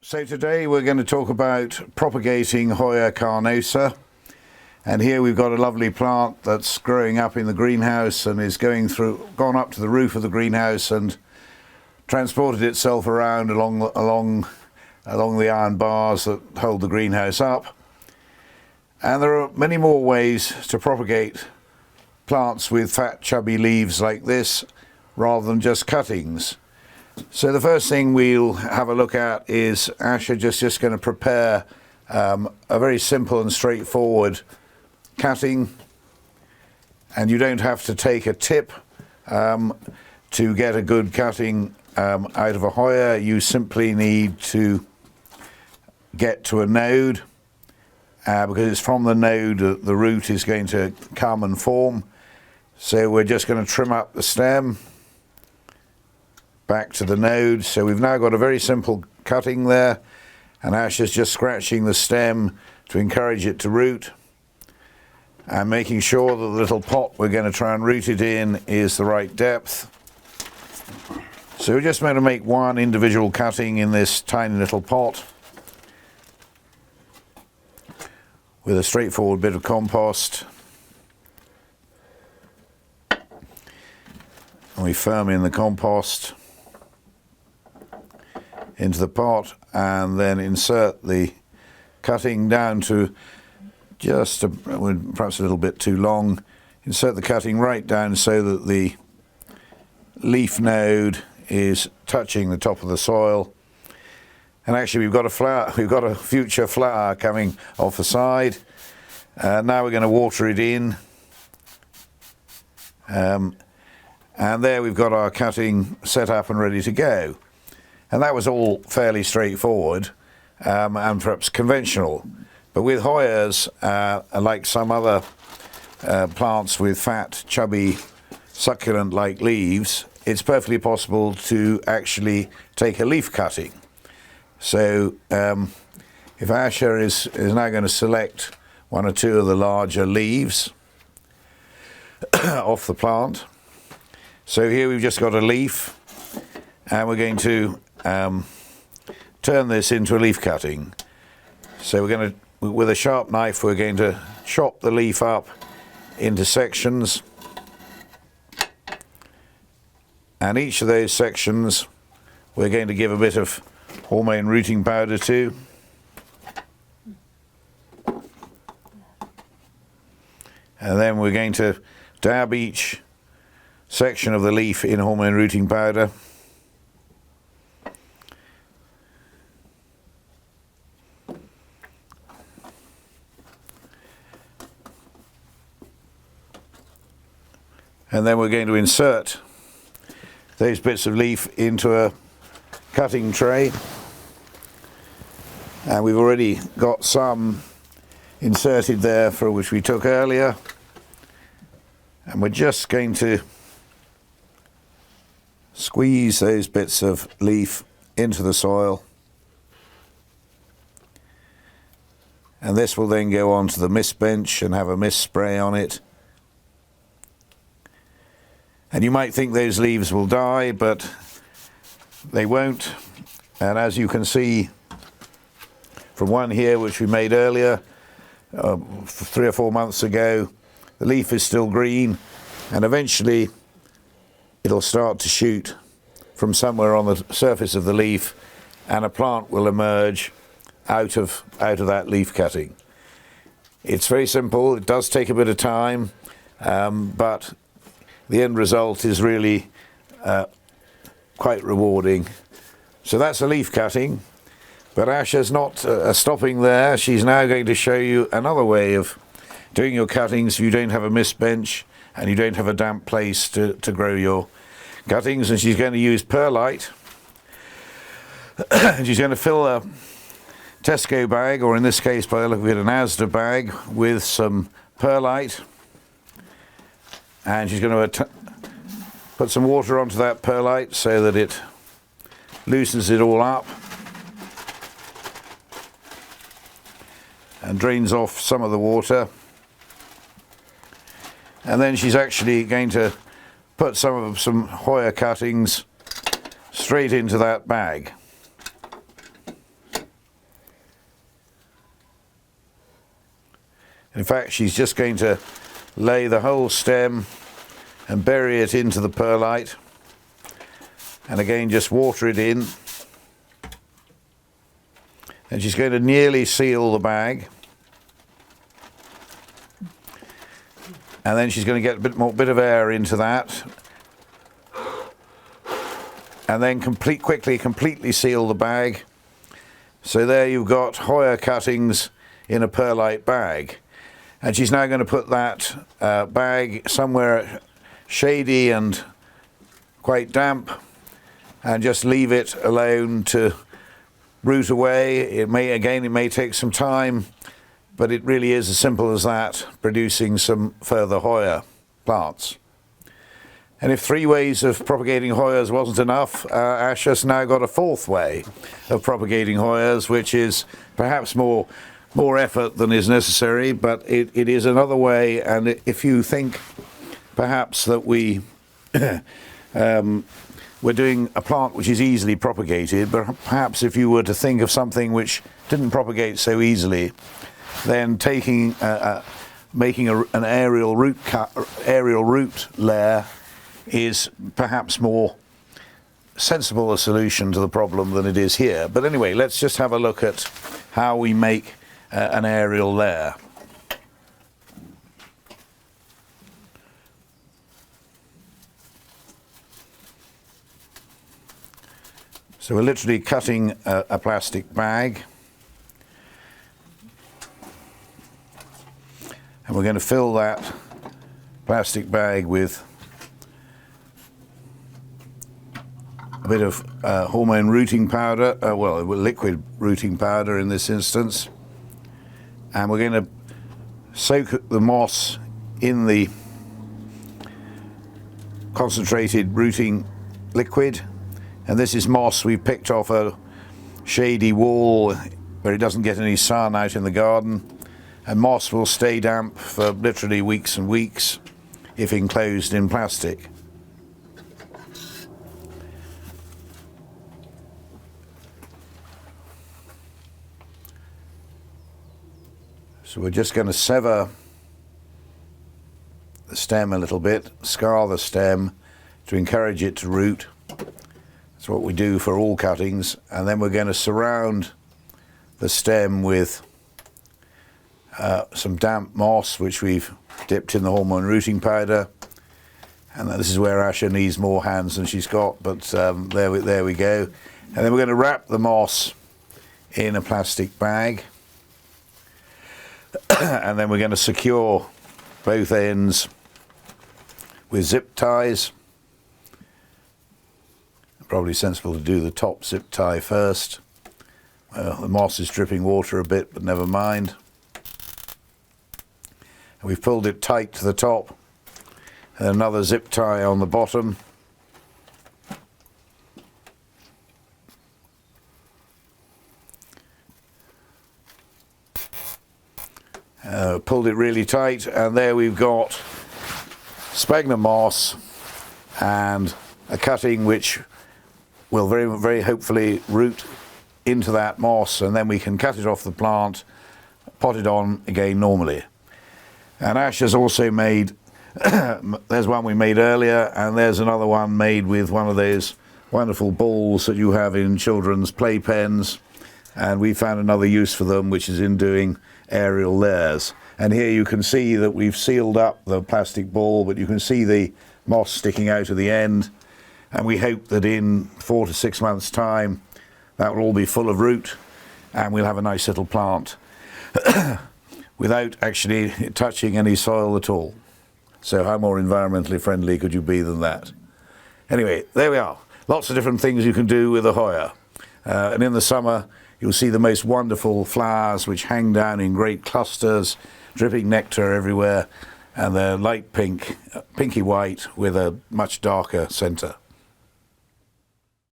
So today we're going to talk about propagating Hoya carnosa, and here we've got a lovely plant that's growing up in the greenhouse and is gone up to the roof of the greenhouse and transported itself around along the iron bars that hold the greenhouse up. And there are many more ways to propagate plants with fat chubby leaves like this rather than just cuttings. So the first thing we'll have a look at is Asha just going to prepare a very simple and straightforward cutting, and you don't have to take a tip to get a good cutting out of a Hoya. You simply need to get to a node because it's from the node that the root is going to come and form. So we're just going to trim up the stem back to the node. So we've now got a very simple cutting there, and Ash is just scratching the stem to encourage it to root and making sure that the little pot we're going to try and root it in is the right depth. So we're just going to make one individual cutting in this tiny little pot with a straightforward bit of compost, and we firm in the compost into the pot and then insert the cutting down to just perhaps a little bit too long. Insert the cutting right down so that the leaf node is touching the top of the soil. And actually we've got a future flower coming off the side. Now we're going to water it in. And there we've got our cutting set up and ready to go. And that was all fairly straightforward and perhaps conventional. But with Hoyas, like some other plants with fat, chubby, succulent-like leaves, it's perfectly possible to actually take a leaf cutting. So if Asha is now going to select one or two of the larger leaves off the plant. So here we've just got a leaf, and we're going to turn this into a leaf cutting. So we're going to, with a sharp knife, we're going to chop the leaf up into sections, and each of those sections we're going to give a bit of hormone rooting powder to. And then we're going to dab each section of the leaf in hormone rooting powder. And then we're going to insert those bits of leaf into a cutting tray. And we've already got some inserted there for which we took earlier. And we're just going to squeeze those bits of leaf into the soil. And this will then go onto the mist bench and have a mist spray on it. And you might think those leaves will die, but they won't. And as you can see from one here which we made earlier, 3 or 4 months ago, the leaf is still green, and eventually it'll start to shoot from somewhere on the surface of the leaf, and a plant will emerge out of that leaf cutting. It's very simple. It does take a bit of time, but the end result is really quite rewarding. So that's a leaf cutting, but Asha's not stopping there. She's now going to show you another way of doing your cuttings if you don't have a mist bench and you don't have a damp place to grow your cuttings. And she's going to use perlite. And she's going to fill a Tesco bag, or in this case by the look of it, an Asda bag, with some perlite. And she's going to put some water onto that perlite so that it loosens it all up and drains off some of the water. And then she's actually going to put some Hoya cuttings straight into that bag. In fact, she's just going to lay the whole stem and bury it into the perlite, and again just water it in, and she's going to nearly seal the bag, and then she's going to get a bit of air into that, and then completely seal the bag. So there you've got Hoya cuttings in a perlite bag, and she's now going to put that bag somewhere shady and quite damp, and just leave it alone to root away. It may take some time, but it really is as simple as that, producing some further Hoya plants. And if 3 ways of propagating Hoyas wasn't enough, Ash has now got a 4th way of propagating Hoyas, which is perhaps more effort than is necessary, but it is another way. And if you think perhaps that we're doing a plant which is easily propagated, but perhaps if you were to think of something which didn't propagate so easily, then making an aerial root layer is perhaps more sensible a solution to the problem than it is here. But anyway, let's just have a look at how we make an aerial layer. So we're literally cutting a plastic bag, and we're going to fill that plastic bag with a bit of hormone rooting powder, well, liquid rooting powder in this instance, and we're going to soak the moss in the concentrated rooting liquid. And this is moss we picked off a shady wall where it doesn't get any sun out in the garden, and moss will stay damp for literally weeks and weeks if enclosed in plastic. So we're just going to sever the stem a little bit, scar the stem to encourage it to root. That's what we do for all cuttings. And then we're going to surround the stem with some damp moss which we've dipped in the hormone rooting powder. And this is where Asha needs more hands than she's got, but there we go. And then we're going to wrap the moss in a plastic bag. And then we're going to secure both ends with zip ties. Probably sensible to do the top zip tie first. The moss is dripping water a bit, but never mind. And we've pulled it tight to the top, and another zip tie on the bottom. Pulled it really tight, and there we've got sphagnum moss and a cutting which will very hopefully root into that moss, and then we can cut it off the plant, pot it on again normally. And Ash has also made, there's one we made earlier, and there's another one made with one of those wonderful balls that you have in children's playpens, and we found another use for them, which is in doing aerial layers. And here you can see that we've sealed up the plastic ball, but you can see the moss sticking out of the end, and we hope that in 4 to 6 months' time that will all be full of root, and we'll have a nice little plant without actually touching any soil at all. So how more environmentally friendly could you be than that? Anyway, there we are. Lots of different things you can do with a Hoya. And in the summer you'll see the most wonderful flowers which hang down in great clusters, dripping nectar everywhere, and they're light pink, pinky white with a much darker centre.